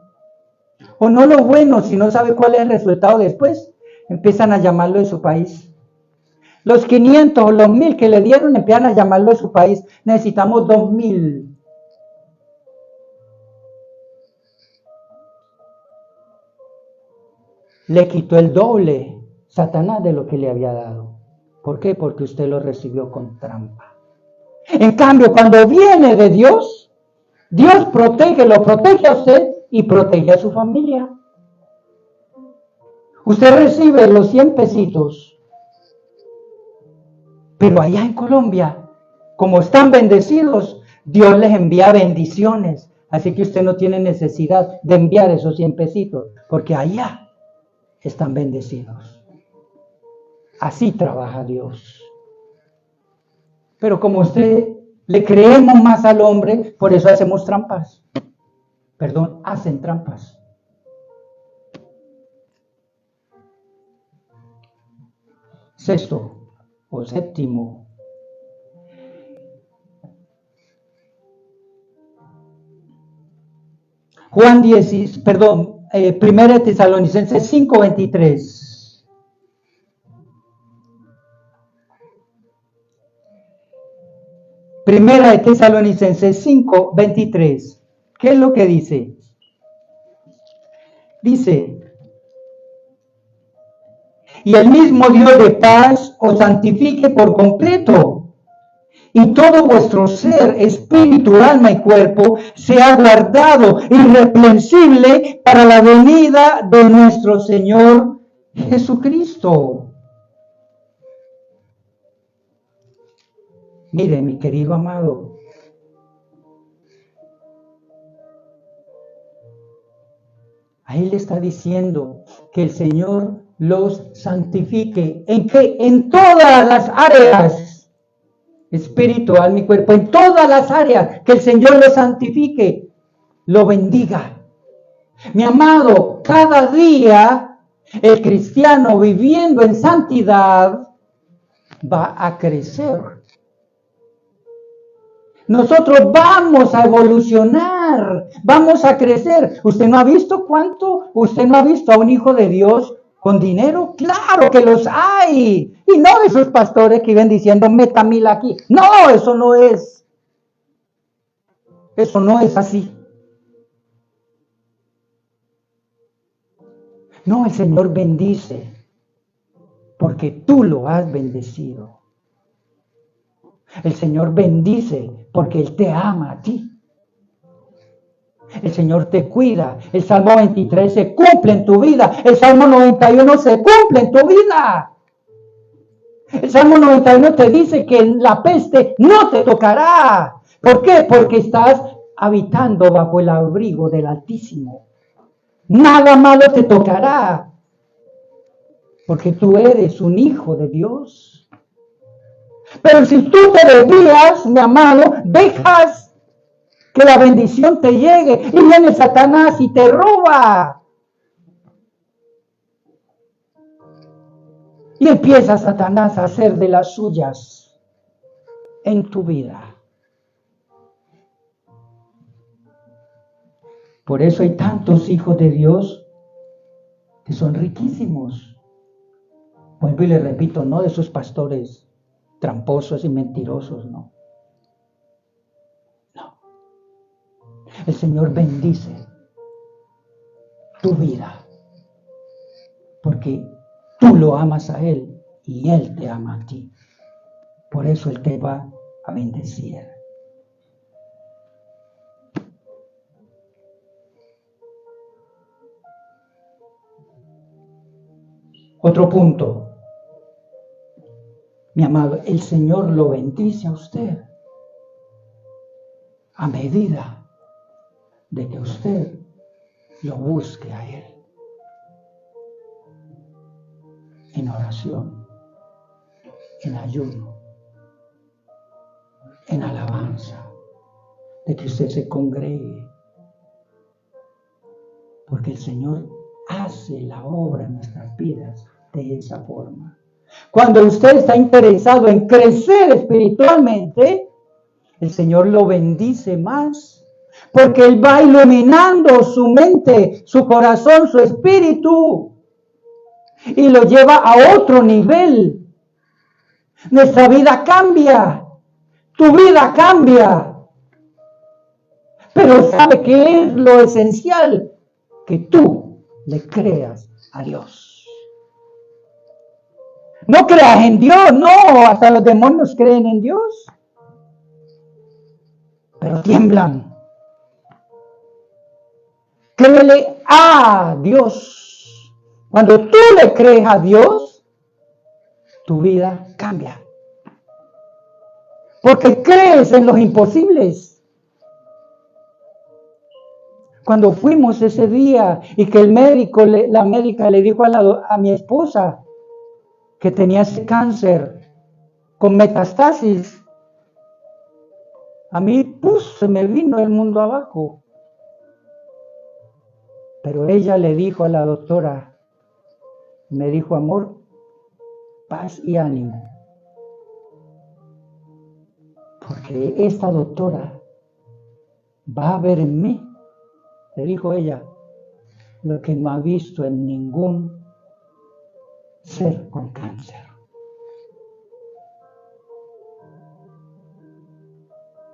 O no lo bueno, si no sabe cuál es el resultado después, empiezan a llamarlo de su país. Los 500 o los 1000 que le dieron empiezan a llamarlo de su país. Necesitamos 2000. Le quitó el doble Satanás de lo que le había dado. ¿Por qué? Porque usted lo recibió con trampa. En cambio, cuando viene de Dios, Dios lo protege a usted y protege a su familia. Usted recibe los 100 pesitos, pero allá en Colombia, como están bendecidos, Dios les envía bendiciones. Así que usted no tiene necesidad de enviar esos 100 pesitos, porque allá están bendecidos. Así trabaja Dios. Pero como usted le creemos más al hombre, por eso hacemos trampas. Hacen trampas. Sexto o séptimo. Primera Tesalonicenses 5:23. Primera de Tesalonicenses 5:23. ¿Qué es lo que dice? Dice: y el mismo Dios de paz os santifique por completo, y todo vuestro ser, espíritu, alma y cuerpo, sea guardado irreprensible para la venida de nuestro Señor Jesucristo. Mire, mi querido amado, ahí le está diciendo que el Señor los santifique. ¿En qué? En todas las áreas. Espíritu, alma y cuerpo. En todas las áreas. Que el Señor los santifique. Lo bendiga. Mi amado, cada día el cristiano viviendo en santidad va a crecer. Nosotros vamos a evolucionar, vamos a crecer. ¿Usted no ha visto cuánto? ¿Usted no ha visto a un hijo de Dios con dinero? Claro que los hay. Y no esos pastores que iban diciendo, meta 1000 aquí. No, eso no es. Eso no es así. No, el Señor bendice porque tú lo has bendecido. El Señor bendice porque Él te ama a ti. El Señor te cuida. El Salmo 23 se cumple en tu vida. El Salmo 91 se cumple en tu vida. El Salmo 91 te dice que la peste no te tocará. ¿Por qué? Porque estás habitando bajo el abrigo del Altísimo. Nada malo te tocará. Porque tú eres un hijo de Dios. Pero si tú te desvías, mi amado, dejas que la bendición te llegue y viene Satanás y te roba. Y empieza Satanás a hacer de las suyas en tu vida. Por eso hay tantos hijos de Dios que son riquísimos. Vuelvo y le repito, no de esos pastores tramposos y mentirosos, no. No. El Señor bendice tu vida porque tú lo amas a Él y Él te ama a ti. Por eso Él te va a bendecir. Otro punto. Mi amado, el Señor lo bendice a usted a medida de que usted lo busque a Él en oración, en ayuno, en alabanza, de que usted se congregue, porque el Señor hace la obra en nuestras vidas de esa forma. Cuando usted está interesado en crecer espiritualmente, el Señor lo bendice más, porque Él va iluminando su mente, su corazón, su espíritu, y lo lleva a otro nivel. Nuestra vida cambia, tu vida cambia, pero ¿sabe qué es lo esencial? Que tú le creas a Dios. No creas en Dios, no, hasta los demonios creen en Dios, pero tiemblan. Créele a Dios. Cuando tú le crees a Dios, tu vida cambia. Porque crees en los imposibles. Cuando fuimos ese día y que la médica le dijo a mi esposa que tenía ese cáncer con metastasis, a mí se me vino el mundo abajo. Pero ella le dijo a la doctora, me dijo, amor, paz y ánimo. Porque esta doctora va a ver en mí, le dijo ella, lo que no ha visto en ningún ser con cáncer.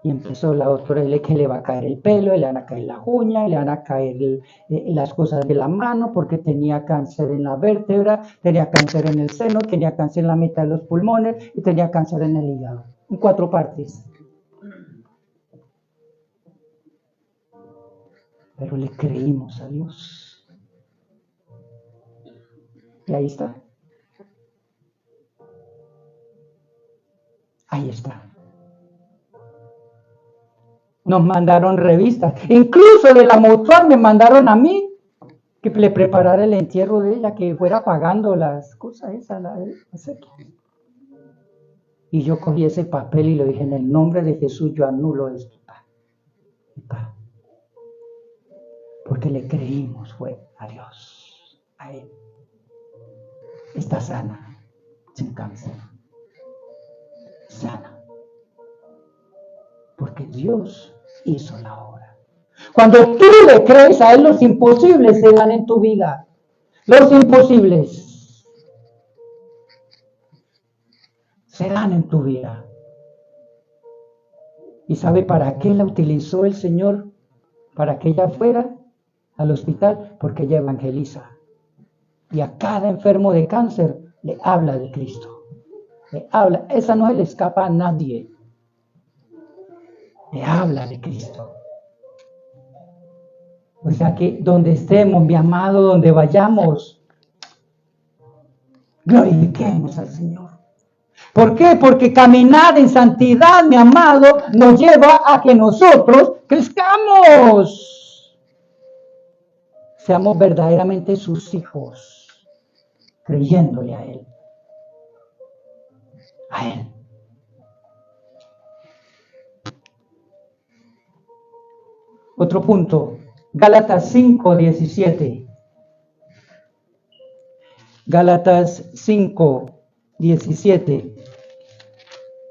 Y empezó la doctora, que le va a caer el pelo, le van a caer las uñas, le van a caer las cosas de la mano, porque tenía cáncer en la vértebra, tenía cáncer en el seno, tenía cáncer en la mitad de los pulmones y tenía cáncer en el hígado, en 4 partes. Pero le creímos a Dios. Y ahí está. Ahí está. Nos mandaron revistas. Incluso de la Mutual me mandaron a mí que le preparara el entierro de ella, que fuera pagando las cosas esas. Y yo cogí ese papel y le dije, en el nombre de Jesús yo anulo esto. Porque le creímos fue a Dios, a Él. Está sana, sin cáncer. Sana. Porque Dios hizo la obra. Cuando tú le crees a Él, los imposibles se dan en tu vida. Los imposibles se dan en tu vida. ¿Y sabe para qué la utilizó el Señor? Para que ella fuera al hospital, porque ella evangeliza. Y a cada enfermo de cáncer le habla de Cristo. Le habla, esa no se le escapa a nadie. Le habla de Cristo. O sea que donde estemos, mi amado, donde vayamos, glorifiquemos al Señor. ¿Por qué? Porque caminar en santidad, mi amado, nos lleva a que nosotros crezcamos. Seamos verdaderamente sus hijos, creyéndole a Él. A Él. Otro punto, Gálatas 5:17. Gálatas 5:17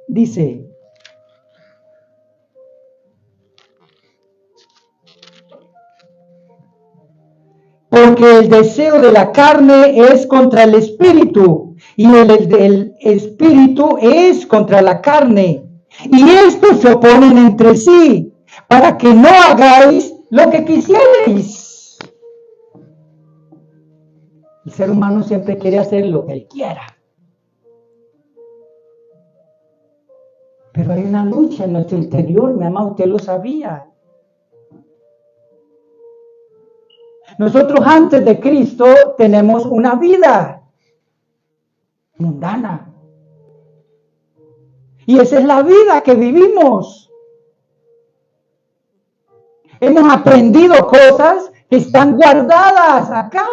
dice: porque el deseo de la carne es contra el espíritu, y el espíritu es contra la carne, y estos se oponen entre sí, para que no hagáis lo que quisierais. El ser humano siempre quiere hacer lo que él quiera. Pero hay una lucha en nuestro interior, mi amado, usted lo sabía. Nosotros antes de Cristo tenemos una vida mundana. Y esa es la vida que vivimos. Hemos aprendido cosas que están guardadas acá.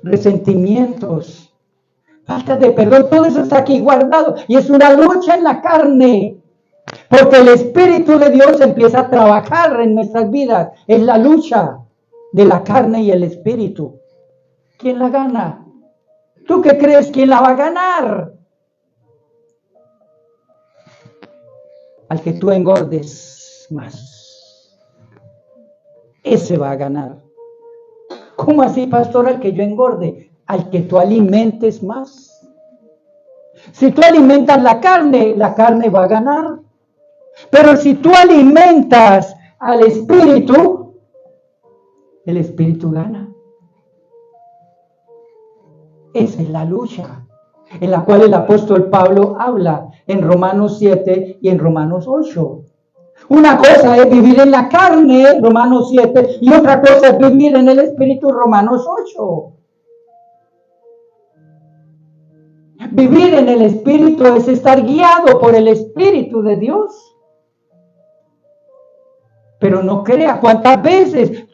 Resentimientos, falta de perdón, todo eso está aquí guardado. Y es una lucha en la carne. Porque el Espíritu de Dios empieza a trabajar en nuestras vidas. Es la lucha de la carne y el Espíritu. ¿Quién la gana? ¿Tú qué crees? ¿Quién la va a ganar? Al que tú engordes más. Ese va a ganar. ¿Cómo así, pastor? Al que yo engorde. Al que tú alimentes más. Si tú alimentas la carne va a ganar. Pero si tú alimentas al Espíritu, el Espíritu gana. Esa es la lucha en la cual el apóstol Pablo habla en Romanos 7 y en Romanos 8. Una cosa es vivir en la carne, Romanos 7, y otra cosa es vivir en el Espíritu, Romanos 8. Vivir en el Espíritu es estar guiado por el Espíritu de Dios. Pero no crea, ¿cuántas veces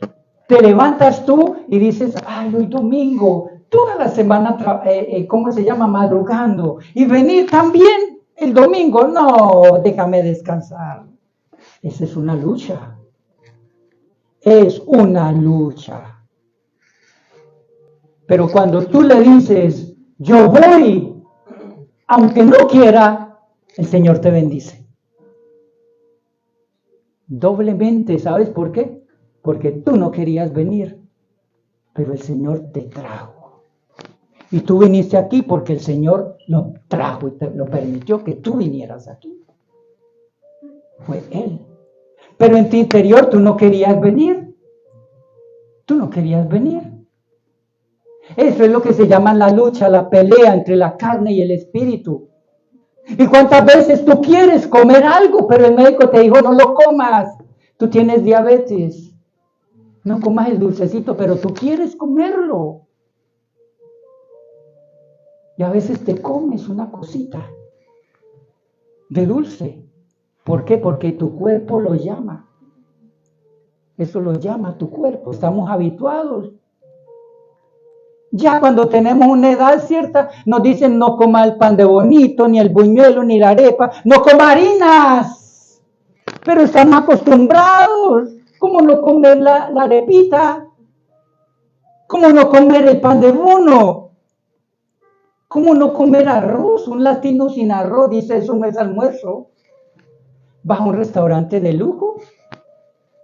te levantas tú y dices, ay, hoy domingo, toda la semana, madrugando, y venir también el domingo? No, déjame descansar. Esa es una lucha. Es una lucha. Pero cuando tú le dices, yo voy, aunque no quiera, el Señor te bendice. Doblemente, ¿sabes por qué? Porque tú no querías venir, pero el Señor te trajo. Y tú viniste aquí porque el Señor lo trajo y te lo permitió que tú vinieras aquí. Fue Él. Pero en tu interior tú no querías venir. Tú no querías venir. Eso es lo que se llama la lucha, la pelea entre la carne y el espíritu. ¿Y cuántas veces tú quieres comer algo, pero el médico te dijo, no lo comas? Tú tienes diabetes. No comas el dulcecito, pero tú quieres comerlo. Y a veces te comes una cosita de dulce. ¿Por qué? Porque tu cuerpo lo llama. Eso lo llama tu cuerpo. Estamos habituados. Ya cuando tenemos una edad cierta, nos dicen no coma el pan de bonito, ni el buñuelo, ni la arepa, no coma harinas. Pero estamos acostumbrados. ¿Cómo no comer la arepita? ¿Cómo no comer el pan de bono? ¿Cómo no comer arroz? Un latino sin arroz, dice, eso no es almuerzo. vas a un restaurante de lujo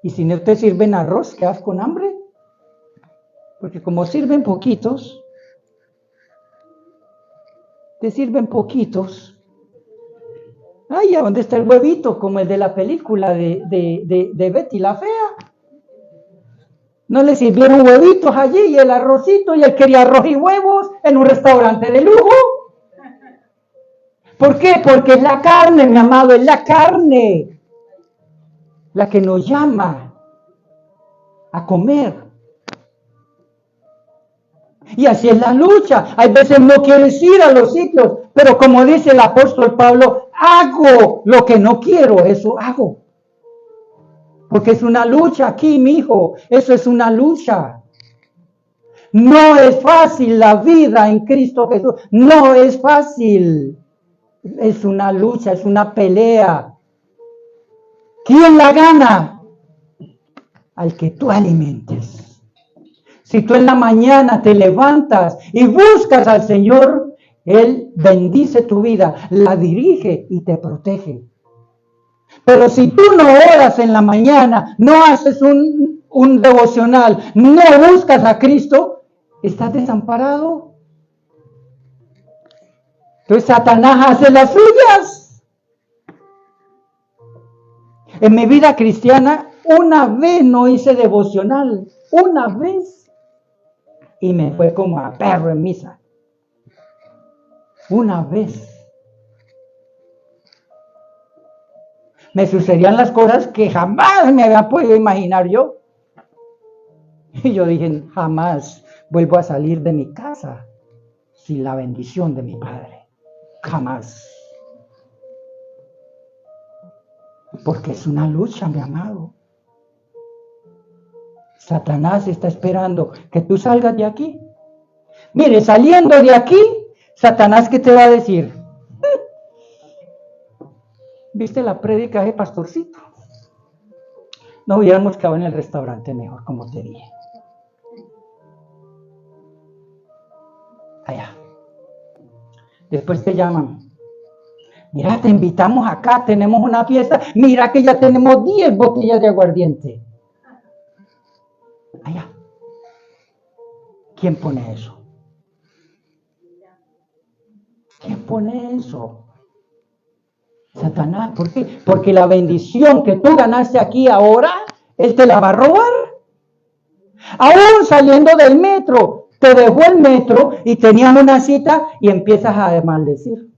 y si no te sirven arroz, quedas con hambre. Porque como sirven poquitos, te sirven poquitos. Ay, ¿a dónde está el huevito? Como el de la película de Betty la Fea. No le sirvieron huevitos allí y el arrocito y él quería arroz y huevos en un restaurante de lujo. ¿Por qué? Porque es la carne, mi amado, es la carne la que nos llama a comer. Y así es la lucha. Hay veces no quieres ir a los sitios, pero como dice el apóstol Pablo, hago lo que no quiero, eso hago. Porque es una lucha aquí, mi hijo, eso es una lucha. No es fácil la vida en Cristo Jesús, no es fácil. Es una lucha, es una pelea. ¿Quién la gana? Al que tú alimentes. Si tú en la mañana te levantas y buscas al Señor, Él bendice tu vida, la dirige y te protege. Pero si tú no oras en la mañana, no haces un devocional, no buscas a Cristo, estás desamparado. Entonces Satanás hace las suyas. En mi vida cristiana, una vez no hice devocional, una vez. Y me fue como a perro en misa. Una vez. Me sucedían las cosas que jamás me había podido imaginar yo. Y yo dije, jamás vuelvo a salir de mi casa sin la bendición de mi Padre. Jamás. Porque es una lucha, mi amado. Satanás está esperando que tú salgas de aquí. Mire, saliendo de aquí, Satanás, ¿qué te va a decir? ¿Viste la prédica de Pastorcito? No hubiéramos quedado en el restaurante mejor, como te dije. Allá. Después te llaman. Mira, te invitamos acá, tenemos una fiesta. Mira que ya tenemos 10 botellas de aguardiente. Allá. ¿Quién pone eso? ¿Quién pone eso? Satanás. ¿Por qué? Porque la bendición que tú ganaste aquí ahora, Él te la va a robar. Aún saliendo del metro, te dejó el metro y tenías una cita y empiezas a maldecir.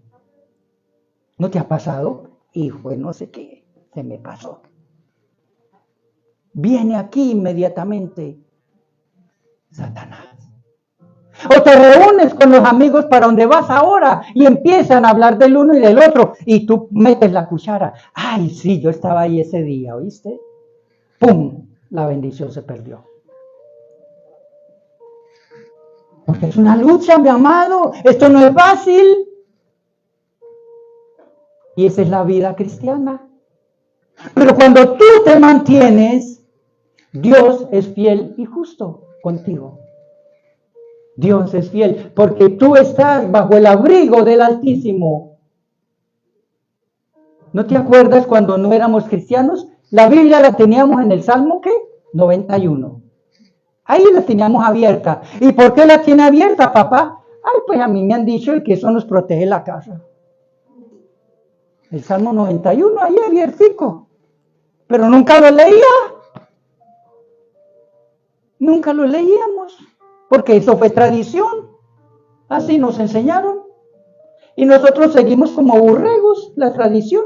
¿No te ha pasado? Hijo, no sé qué, se me pasó. Viene aquí inmediatamente Satanás. O te reúnes con los amigos para donde vas ahora y empiezan a hablar del uno y del otro y tú metes la cuchara. Ay, sí, yo estaba ahí ese día, ¿oíste? ¡Pum! La bendición se perdió. Porque es una lucha, mi amado. Esto no es fácil. Y esa es la vida cristiana. Pero cuando tú te mantienes, Dios es fiel y justo contigo. Dios es fiel porque tú estás bajo el abrigo del Altísimo. ¿No te acuerdas cuando no éramos cristianos? La Biblia la teníamos en el Salmo, ¿qué? 91. Ahí la teníamos abierta. ¿Y por qué la tiene abierta, papá? Ay, pues a mí me han dicho que eso nos protege la casa. El Salmo 91, ahí abiertico. Pero nunca lo leía. Nunca lo leíamos. Porque eso fue tradición. Así nos enseñaron. Y nosotros seguimos como borregos la tradición.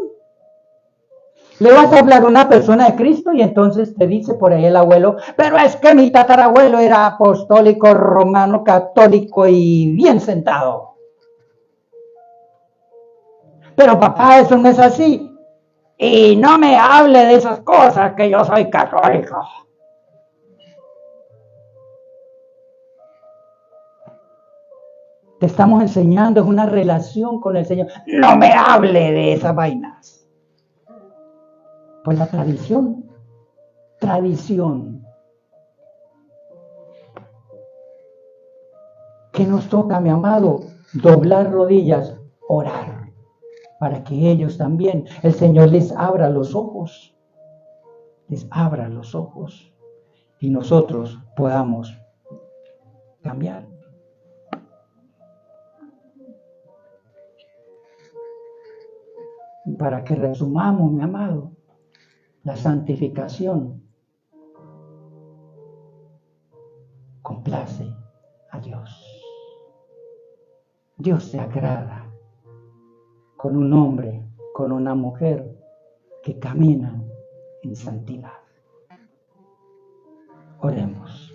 Le vas a hablar a una persona de Cristo y entonces te dice por ahí el abuelo, pero es que mi tatarabuelo era apostólico, romano, católico y bien sentado. Pero papá, eso no es así. Y no me hable de esas cosas que yo soy católico. Te estamos enseñando, es una relación con el Señor. No me hable de esas vainas. Pues la tradición. ¿Qué nos toca, mi amado? Doblar rodillas, orar. para que ellos también, el Señor les abra los ojos, y nosotros podamos cambiar. Y para que resumamos, mi amado, la santificación complace a Dios. Dios se agrada con un hombre, con una mujer que caminan en santidad. Oremos.